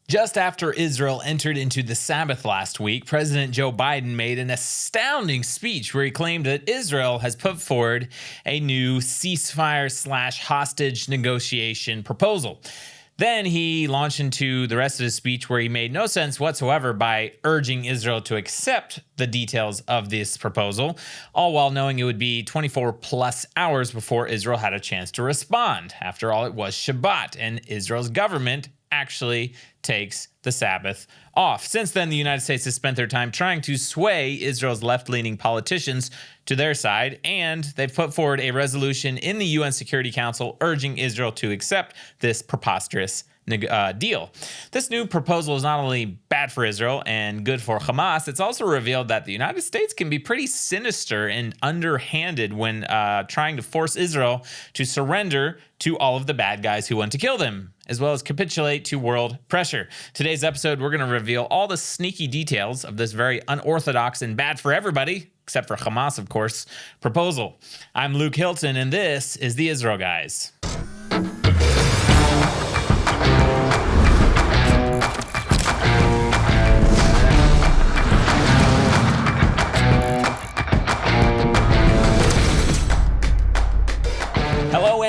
Just after Israel entered into the Sabbath last week, President Joe Biden made an astounding speech where he claimed that Israel has put forward a new ceasefire/hostage negotiation proposal. Then he launched into the rest of his speech where he made no sense whatsoever by urging Israel to accept the details of this proposal, all while knowing it would be 24 plus hours before Israel had a chance to respond. After all, it was Shabbat, and Israel's government actually takes the Sabbath off. Since then, the United States has spent their time trying to sway Israel's left-leaning politicians to their side, and they've put forward a resolution in the UN Security Council urging Israel to accept this preposterous deal. This new proposal is not only bad for Israel and good for Hamas, it's also revealed that the United States can be pretty sinister and underhanded when trying to force Israel to surrender to all of the bad guys who want to kill them, as well as capitulate to world pressure. Today's episode, we're going to reveal all the sneaky details of this very unorthodox and bad for everybody, except for Hamas, of course, proposal. I'm Luke Hilton, and this is the Israel Guys.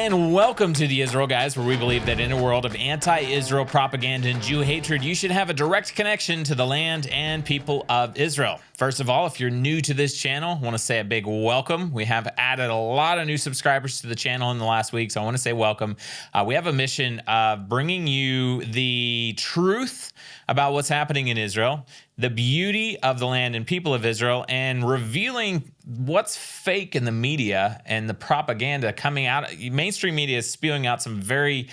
And welcome to the Israel Guys, where we believe that in a world of anti-Israel propaganda and Jew hatred, you should have a direct connection to the land and people of Israel. First of all, if you're new to this channel, I want to say a big welcome. We have added a lot of new subscribers to the channel in the last week, so I want to say welcome. We have a mission of bringing you the truth about what's happening in Israel, the beauty of the land and people of Israel, and revealing what's fake in the media and the propaganda coming out. Mainstream media is spewing out some very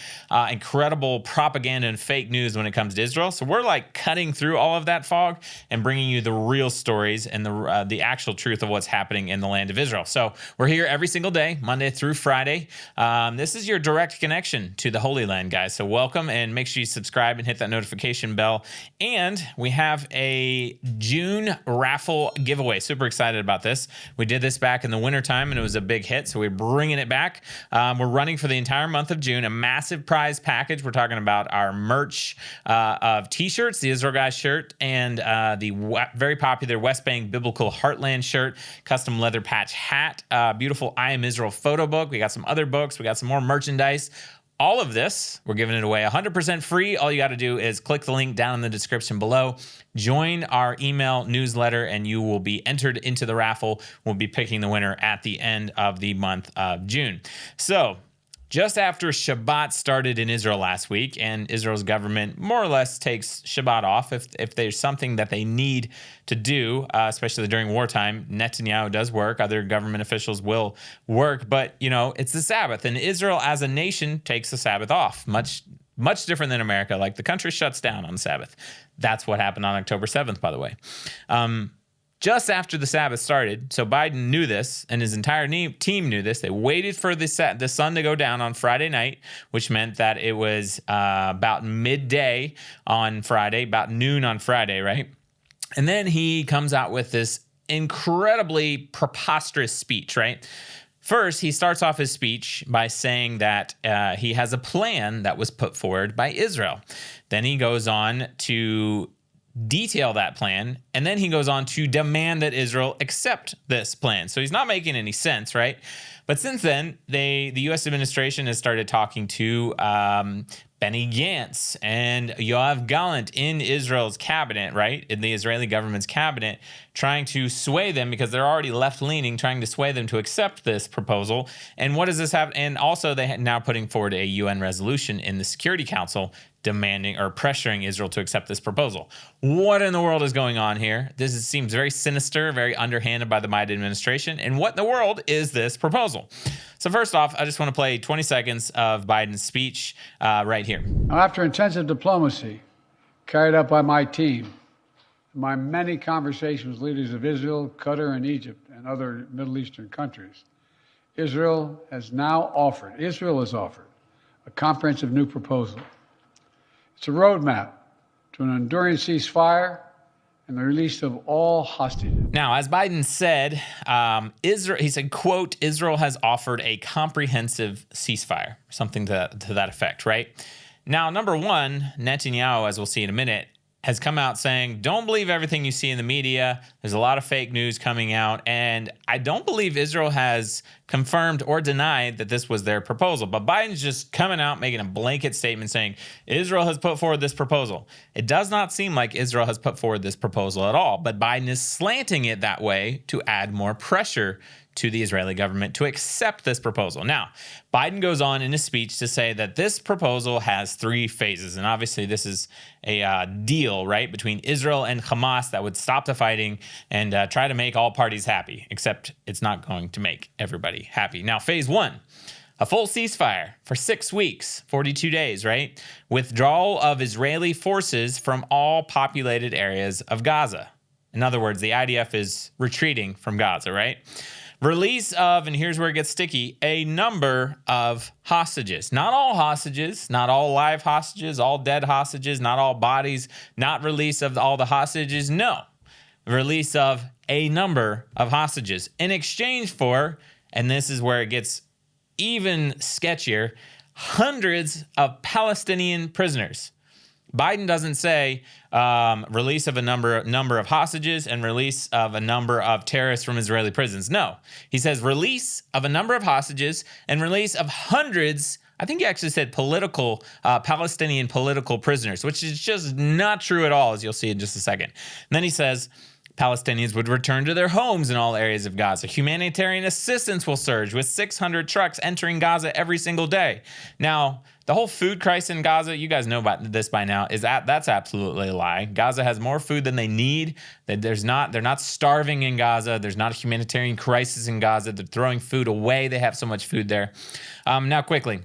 incredible propaganda and fake news when it comes to Israel. So we're like cutting through all of that fog and bringing you the real stories and the actual truth of what's happening in the land of Israel. So we're here every single day, Monday through Friday. This is your direct connection to the Holy Land, guys. So welcome, and make sure you subscribe and hit that notification bell. And we have a June raffle giveaway. Super excited about this. We did this back in the wintertime, and it was a big hit, so we're bringing it back. We're running for the entire month of June, a massive prize package. We're talking about our merch of T-shirts, the Israel Guys shirt, and the very popular West Bank Biblical Heartland shirt, custom leather patch hat, beautiful I Am Israel photo book. We got some other books. We got some more merchandise. All of this, we're giving it away 100% free. All you got to do is click the link down in the description below, join our email newsletter, and you will be entered into the raffle. We'll be picking the winner at the end of the month of June. So, just after Shabbat started in Israel last week, and Israel's government more or less takes Shabbat off if there's something that they need to do, especially during wartime. Netanyahu does work. Other government officials will work. But, you know, it's the Sabbath, and Israel as a nation takes the Sabbath off. Much different than America. Like, the country shuts down on the Sabbath. That's what happened on October 7th, by the way. Just after the Sabbath started, so Biden knew this, and his entire team knew this. They waited for the sun to go down on Friday night, which meant that it was about midday on Friday, about noon on Friday, right? And then he comes out with this incredibly preposterous speech, right? First, he starts off his speech by saying that he has a plan that was put forward by Israel. Then he goes on to detail that plan, and then he goes on to demand that Israel accept this plan. So he's not making any sense, right? But since then, the U.S. administration has started talking to Benny Gantz and Yoav Gallant in Israel's cabinet, right? In the Israeli government's cabinet, trying to sway them, because they're already left-leaning, trying to sway them to accept this proposal. And what does this have? And also, they are now putting forward a UN resolution in the Security Council demanding or pressuring Israel to accept this proposal. What in the world is going on here? Seems very sinister, very underhanded by the Biden administration. And what in the world is this proposal? So first off, I just want to play 20 seconds of Biden's speech right here. Now, after intensive diplomacy carried out by my team, my many conversations with leaders of Israel, Qatar, and Egypt, and other Middle Eastern countries, Israel has offered a comprehensive new proposal. It's a roadmap to an enduring ceasefire and the release of all hostages. Now, as Biden said, he said, quote, Israel has offered a comprehensive ceasefire, something to that effect, right? Now, number one, Netanyahu, as we'll see in a minute, has come out saying, don't believe everything you see in the media. There's a lot of fake news coming out. And I don't believe Israel has confirmed or denied that this was their proposal. But Biden's just coming out making a blanket statement saying Israel has put forward this proposal. It does not seem like Israel has put forward this proposal at all. But Biden is slanting it that way to add more pressure to the Israeli government to accept this proposal. Now, Biden goes on in his speech to say that this proposal has 3 phases. And obviously, this is a deal, right, between Israel and Hamas that would stop the fighting and try to make all parties happy, except it's not going to make everybody happy. Now, phase 1. A full ceasefire for 6 weeks, 42 days, right? Withdrawal of Israeli forces from all populated areas of Gaza. In other words, the IDF is retreating from Gaza, right? Release of, and here's where it gets sticky, a number of hostages. Not all hostages, not all live hostages, all dead hostages, not all bodies, not release of all the hostages. No, release of a number of hostages in exchange for, and this is where it gets even sketchier, hundreds of Palestinian prisoners. Biden doesn't say release of a number of hostages and release of a number of terrorists from Israeli prisons. No, he says release of a number of hostages and release of hundreds. I think he actually said Palestinian political prisoners, which is just not true at all, as you'll see in just a second. And then he says Palestinians would return to their homes in all areas of Gaza. Humanitarian assistance will surge with 600 trucks entering Gaza every single day. Now, the whole food crisis in Gaza, you guys know about this by now, that's absolutely a lie. Gaza has more food than they need. They're not starving in Gaza. There's not a humanitarian crisis in Gaza. They're throwing food away. They have so much food there. Now, quickly.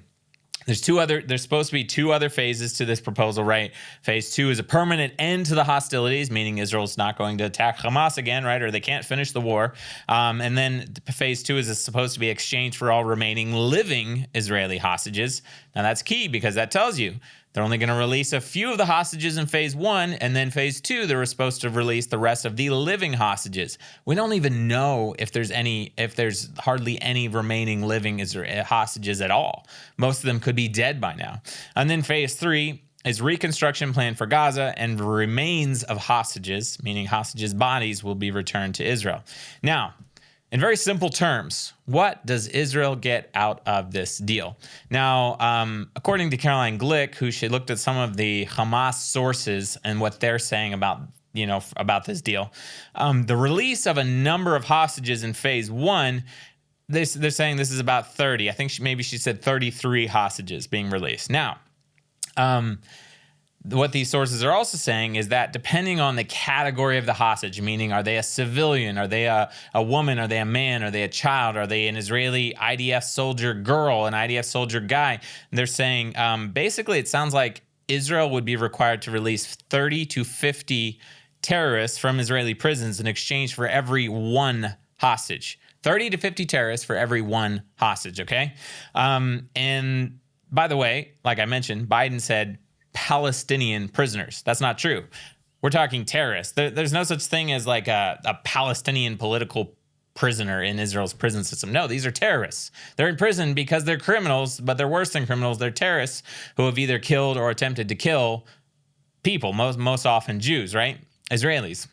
There's supposed to be 2 other phases to this proposal, right? Phase 2 is a permanent end to the hostilities, meaning Israel's not going to attack Hamas again, right? Or they can't finish the war. And then phase 2 is supposed to be exchange for all remaining living Israeli hostages. Now that's key because that tells you they're only going to release a few of the hostages in phase 1, and then phase 2, they're supposed to release the rest of the living hostages. We don't even know if there's hardly any remaining living hostages at all. Most of them could be dead by now. And then phase 3 is reconstruction plan for Gaza, and remains of hostages, meaning hostages' bodies, will be returned to Israel. Now, in very simple terms, what does Israel get out of this deal? Now, according to Caroline Glick, who she looked at some of the Hamas sources and what they're saying about this deal, the release of a number of hostages in phase 1, they're saying this is about 30. I think maybe she said 33 hostages being released. Now, what these sources are also saying is that depending on the category of the hostage, meaning are they a civilian, are they a woman, are they a man, are they a child, are they an Israeli IDF soldier girl, an IDF soldier guy, they're saying basically it sounds like Israel would be required to release 30 to 50 terrorists from Israeli prisons in exchange for every 1 hostage. 30 to 50 terrorists for every 1 hostage, okay? And by the way, like I mentioned, Biden said Palestinian prisoners. That's not true. We're talking terrorists. There's no such thing as like a Palestinian political prisoner in Israel's prison system. No, these are terrorists. They're in prison because they're criminals, but they're worse than criminals. They're terrorists who have either killed or attempted to kill people, most often Jews, right? Israelis.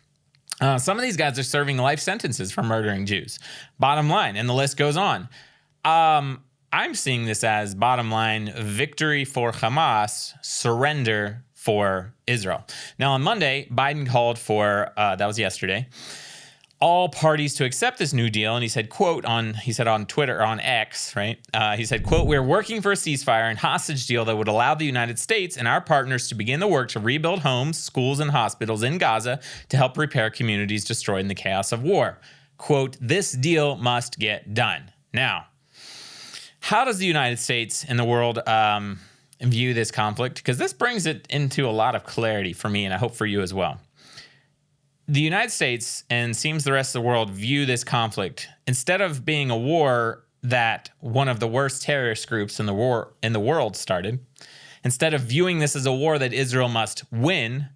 Some of these guys are serving life sentences for murdering Jews. Bottom line, and the list goes on. I'm seeing this as, bottom line, victory for Hamas, surrender for Israel. Now, on Monday, Biden called for, that was yesterday, all parties to accept this new deal. And he said, quote, on Twitter, on X, right? He said, quote, "We're working for a ceasefire and hostage deal that would allow the United States and our partners to begin the work to rebuild homes, schools, and hospitals in Gaza to help repair communities destroyed in the chaos of war. Quote, this deal must get done." Now, how does the United States and the world view this conflict? Because this brings it into a lot of clarity for me, and I hope for you as well. The United States, and seems the rest of the world, view this conflict, instead of being a war that one of the worst terrorist groups in the world started, instead of viewing this as a war that Israel must win,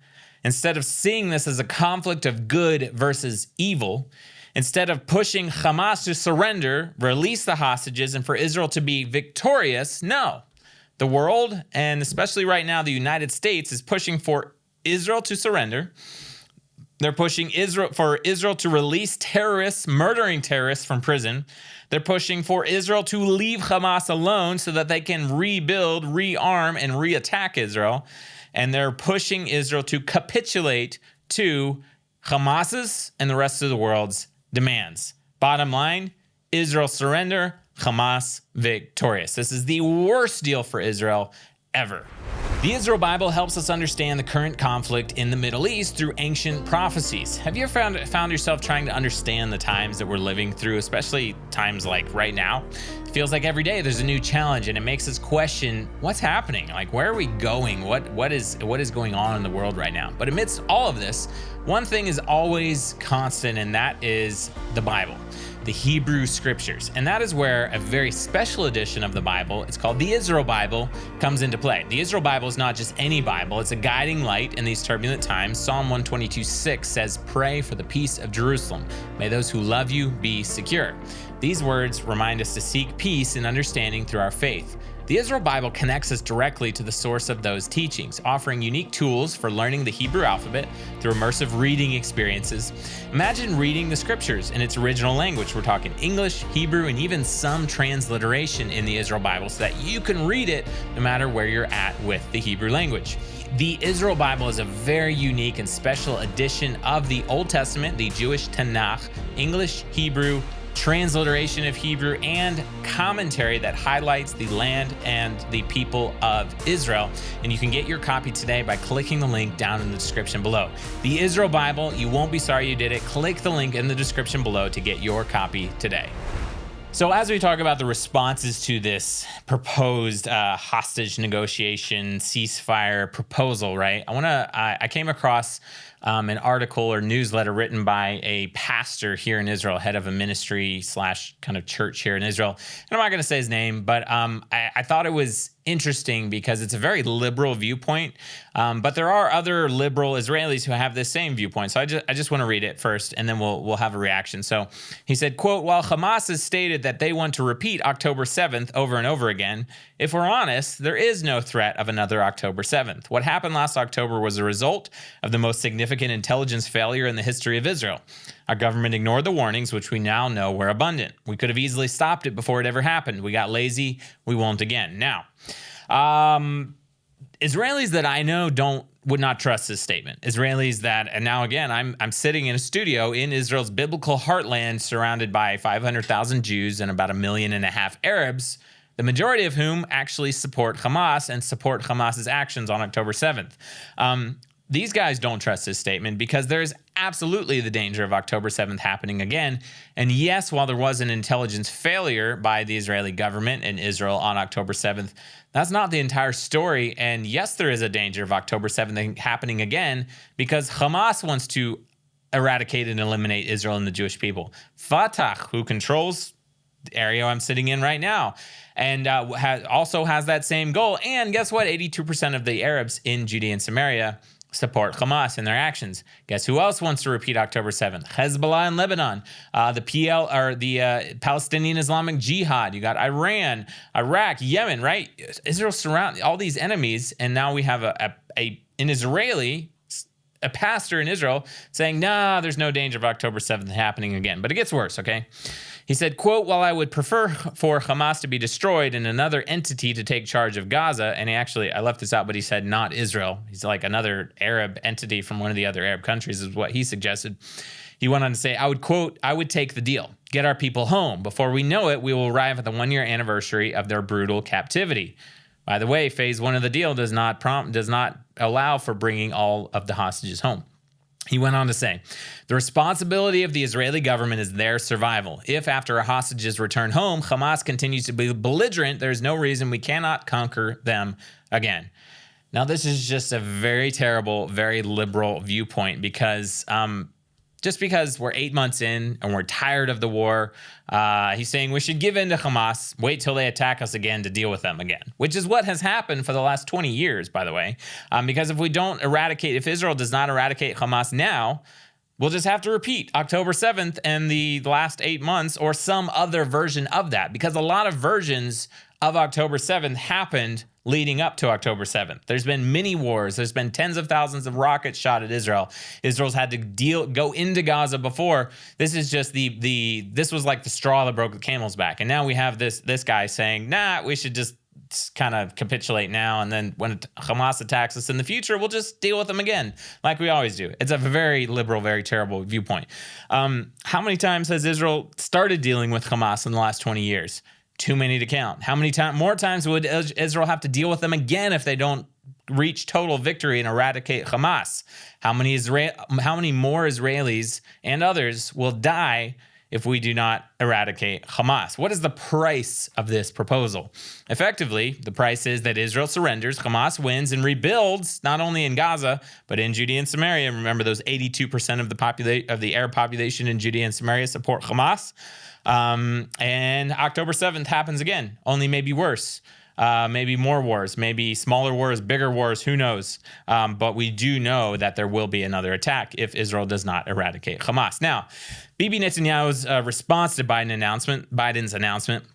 instead of seeing this as a conflict of good versus evil, instead of pushing Hamas to surrender, release the hostages, and for Israel to be victorious, no. The world, and especially right now, the United States, is pushing for Israel to surrender. They're pushing for Israel to release terrorists, murdering terrorists from prison. They're pushing for Israel to leave Hamas alone so that they can rebuild, rearm, and reattack Israel. And they're pushing Israel to capitulate to Hamas's and the rest of the world's demands. Bottom line, Israel surrender, Hamas victorious. This is the worst deal for Israel ever. The Israel Bible helps us understand the current conflict in the Middle East through ancient prophecies. Have you ever found yourself trying to understand the times that we're living through, especially times like right now? It feels like every day there's a new challenge, and it makes us question what's happening. Like, where are we going? What is going on in the world right now? But amidst all of this, one thing is always constant, and that is the Bible, the Hebrew scriptures. And that is where a very special edition of the Bible, it's called the Israel Bible, comes into play. The Israel Bible is not just any Bible, it's a guiding light in these turbulent times. Psalm 122:6 says, "Pray for the peace of Jerusalem. May those who love you be secure." These words remind us to seek peace and understanding through our faith. The Israel Bible connects us directly to the source of those teachings, offering unique tools for learning the Hebrew alphabet through immersive reading experiences. Imagine reading the scriptures in its original language. We're talking English, Hebrew, and even some transliteration in the Israel Bible so that you can read it no matter where you're at with the Hebrew language. The Israel Bible is a very unique and special edition of the Old Testament, the Jewish Tanakh, English, Hebrew, transliteration of Hebrew, and commentary that highlights the land and the people of Israel. And you can get your copy today by clicking the link down in the description below. The Israel Bible, you won't be sorry you did it. Click the link in the description below to get your copy today. So as we talk about the responses to this proposed hostage negotiation ceasefire proposal, right? I came across an article or newsletter written by a pastor here in Israel, head of a ministry / kind of church here in Israel. And I'm not going to say his name, but I thought it was interesting because it's a very liberal viewpoint. But there are other liberal Israelis who have this same viewpoint. So I just want to read it first, and then we'll have a reaction. So he said, quote, "While Hamas has stated that they want to repeat October 7th over and over again, if we're honest, there is no threat of another October 7th. What happened last October was a result of the most significant intelligence failure in the history of Israel. Our government ignored the warnings, which we now know were abundant. We could have easily stopped it before it ever happened. We got lazy. We won't again." Now, Israelis that I know would not trust this statement. Israelis that, and now again, I'm sitting in a studio in Israel's biblical heartland, surrounded by 500,000 Jews and about 1.5 million Arabs, the majority of whom actually support Hamas and support Hamas's actions on October 7th. These guys don't trust this statement because there's absolutely the danger of October 7th happening again. And yes, while there was an intelligence failure by the Israeli government and Israel on October 7th, that's not the entire story. And yes, there is a danger of October 7th happening again because Hamas wants to eradicate and eliminate Israel and the Jewish people. Fatah, who controls the area I'm sitting in right now, and also has that same goal. And guess what? 82% of the Arabs in Judea and Samaria support Hamas in their actions. Guess who else wants to repeat October 7th? Hezbollah in Lebanon, the Palestinian Islamic Jihad. You got Iran, Iraq, Yemen, right? Israel surrounds all these enemies, and now we have an Israeli, a pastor in Israel saying, nah, there's no danger of October 7th happening again. But it gets worse, okay? He said, quote, "While I would prefer for Hamas to be destroyed and another entity to take charge of Gaza," and I left this out, but he said not Israel. He's like another Arab entity from one of the other Arab countries is what he suggested. He went on to say, I would take the deal. Get our people home. Before we know it, we will arrive at the 1-year anniversary of their brutal captivity. By the way, phase 1 of the deal does not allow for bringing all of the hostages home. He went on to say, "The responsibility of the Israeli government is their survival. If after our hostages return home, Hamas continues to be belligerent, there's no reason we cannot conquer them again." Now, this is just a very terrible, very liberal viewpoint because just because we're 8 months in and we're tired of the war, he's saying we should give in to Hamas, wait till they attack us again to deal with them again, which is what has happened for the last 20 years, by the way. Because if Israel does not eradicate Hamas now, we'll just have to repeat October 7th and the last 8 months or some other version of that, because a lot of versions of October 7th happened leading up to October 7th. There's been many wars. There's been tens of thousands of rockets shot at Israel. Israel's had to go into Gaza before. This is just this was like the straw that broke the camel's back. And now we have this guy saying, nah, we should just kind of capitulate now, and then when Hamas attacks us in the future, we'll just deal with them again, like we always do. It's a very liberal, very terrible viewpoint. How many times has Israel started dealing with Hamas in the last 20 years? Too many to count. How many more times would Israel have to deal with them again if they don't reach total victory and eradicate Hamas? How many more Israelis and others will die if we do not eradicate Hamas? What is the price of this proposal? Effectively, the price is that Israel surrenders, Hamas wins, and rebuilds not only in Gaza, but in Judea and Samaria. Remember, those 82% of the Arab population in Judea and Samaria support Hamas. And October 7th happens again, only maybe worse. Maybe more wars, maybe smaller wars, bigger wars, who knows? But we do know that there will be another attack if Israel does not eradicate Hamas. Now, Bibi Netanyahu's response to Biden's announcement,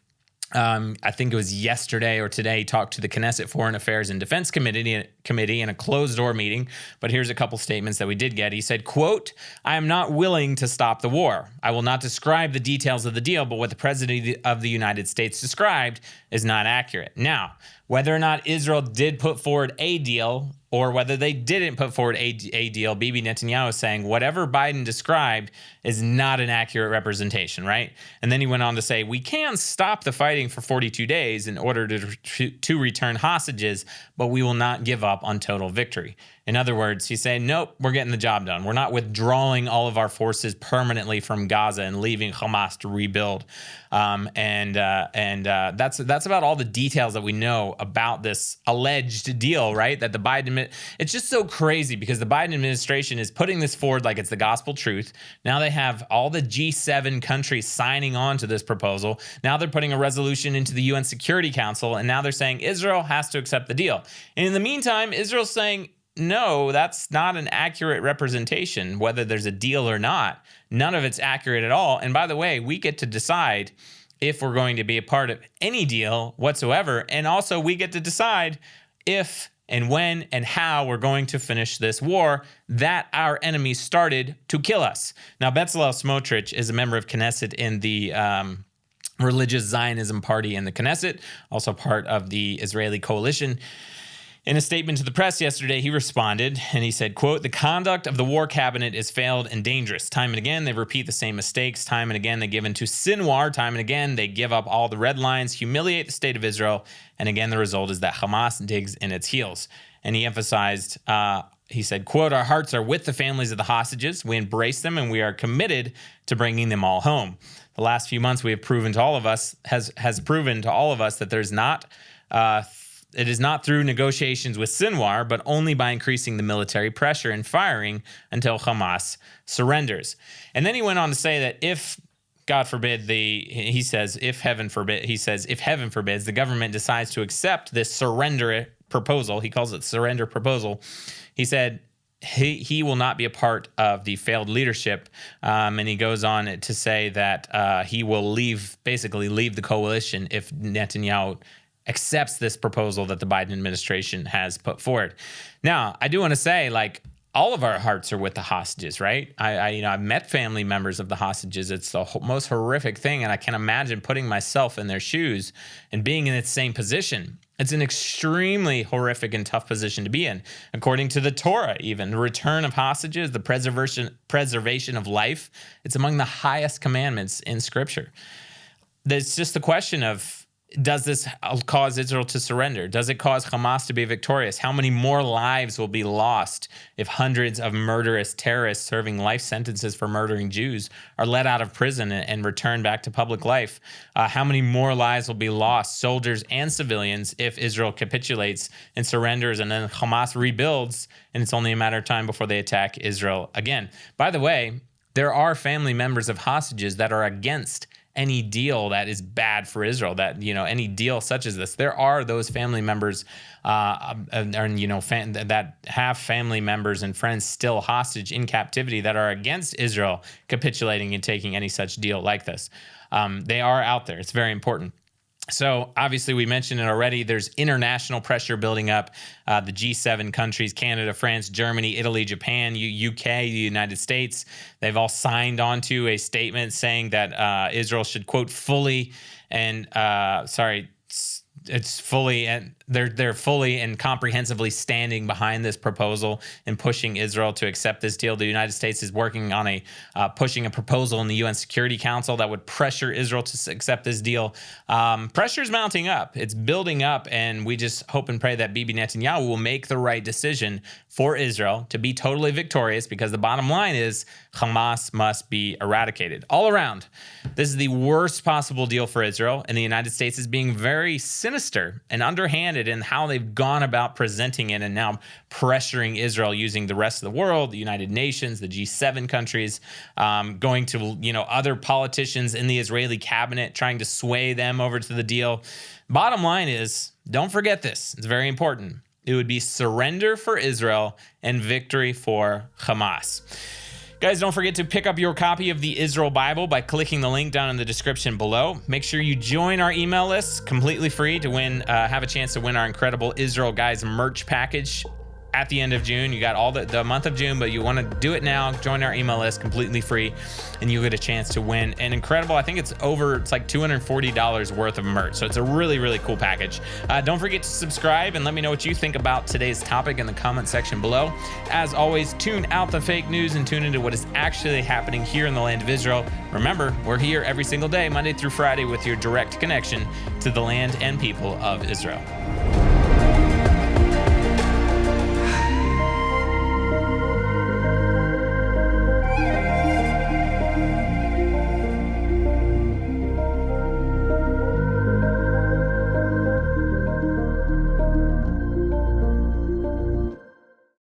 I think it was yesterday or today, he talked to the Knesset Foreign Affairs and Defense Committee in a closed-door meeting. But here's a couple statements that we did get. He said, quote, "I am not willing to stop the war. I will not describe the details of the deal, but what the President of the United States described is not accurate." Now, whether or not Israel did put forward a deal or whether they didn't put forward a deal, Bibi Netanyahu is saying whatever Biden described is not an accurate representation, right? And then he went on to say, we can stop the fighting for 42 days in order to return hostages, but we will not give up on total victory. In other words, he's saying, nope, we're getting the job done. We're not withdrawing all of our forces permanently from Gaza and leaving Hamas to rebuild. That's about all the details that we know about this alleged deal, right? That the Biden, it's just so crazy because the Biden administration is putting this forward like it's the gospel truth. Now they have all the G7 countries signing on to this proposal. Now they're putting a resolution into the UN Security Council, and now they're saying Israel has to accept the deal. And in the meantime, Israel's saying, no, that's not an accurate representation, whether there's a deal or not. None of it's accurate at all. And by the way, we get to decide if we're going to be a part of any deal whatsoever. And also we get to decide if and when and how we're going to finish this war that our enemies started to kill us. Now, Bezalel Smotrich is a member of Knesset in the Religious Zionism Party in the Knesset, also part of the Israeli coalition. In a statement to the press yesterday, he responded and he said, quote, "The conduct of the war cabinet is failed and dangerous. Time and again, they repeat the same mistakes. Time and again, they give into Sinwar. Time and again, they give up all the red lines, humiliate the state of Israel. And again, the result is that Hamas digs in its heels." And he emphasized, he said, quote, "Our hearts are with the families of the hostages. We embrace them and we are committed to bringing them all home. The last few months we have proven to all of us, has proven to all of us that there's not, it is not through negotiations with Sinwar, but only by increasing the military pressure and firing until Hamas surrenders." And then he went on to say that if, God forbid, if heaven forbids, the government decides to accept this surrender proposal, he calls it surrender proposal, he said he will not be a part of the failed leadership. And he goes on to say that he will basically leave the coalition if Netanyahu accepts this proposal that the Biden administration has put forward. Now, I do want to say, like, all of our hearts are with the hostages, right? I've met family members of the hostages. It's the most horrific thing, and I can imagine putting myself in their shoes and being in its same position. It's an extremely horrific and tough position to be in. According to the Torah, even, the return of hostages, the preservation of life, it's among the highest commandments in Scripture. It's just the question of, does this cause Israel to surrender? Does it cause Hamas to be victorious? How many more lives will be lost if hundreds of murderous terrorists serving life sentences for murdering Jews are let out of prison and returned back to public life? How many more lives will be lost, soldiers and civilians, if Israel capitulates and surrenders and then Hamas rebuilds and it's only a matter of time before they attack Israel again? By the way, there are family members of hostages that are against any deal that is bad for Israel, that, any deal such as this. There are those family members that have family members and friends still hostage in captivity that are against Israel capitulating and taking any such deal like this. They are out there. It's very important. So obviously we mentioned it already. There's international pressure building up. The G7 countries, Canada, France, Germany, Italy, Japan, UK, the United States, they've all signed onto a statement saying that Israel should, quote, fully and it's fully, and they're fully and comprehensively standing behind this proposal and pushing Israel to accept this deal. The United States is working on pushing a proposal in the UN Security Council that would pressure Israel to accept this deal. Pressure is mounting up. It's building up, and we just hope and pray that Bibi Netanyahu will make the right decision for Israel to be totally victorious, because the bottom line is Hamas must be eradicated. All around, this is the worst possible deal for Israel, and the United States is being very sinister and underhanded in how they've gone about presenting it and now pressuring Israel using the rest of the world, the United Nations, the G7 countries, going to other politicians in the Israeli cabinet, trying to sway them over to the deal. Bottom line is, don't forget this. It's very important. It would be surrender for Israel and victory for Hamas. Guys, don't forget to pick up your copy of the Israel Bible by clicking the link down in the description below. Make sure you join our email list, completely free, to win, have a chance to win our incredible Israel Guys merch package at the end of June. You got all the month of June, but you want to do it now. Join our email list, completely free, and you get a chance to win an incredible, I think it's like $240 worth of merch. So it's a really, really cool package. Don't forget to subscribe and let me know what you think about today's topic in the comment section below. As always, tune out the fake news and tune into what is actually happening here in the land of Israel. Remember, we're here every single day, Monday through Friday, with your direct connection to the land and people of Israel.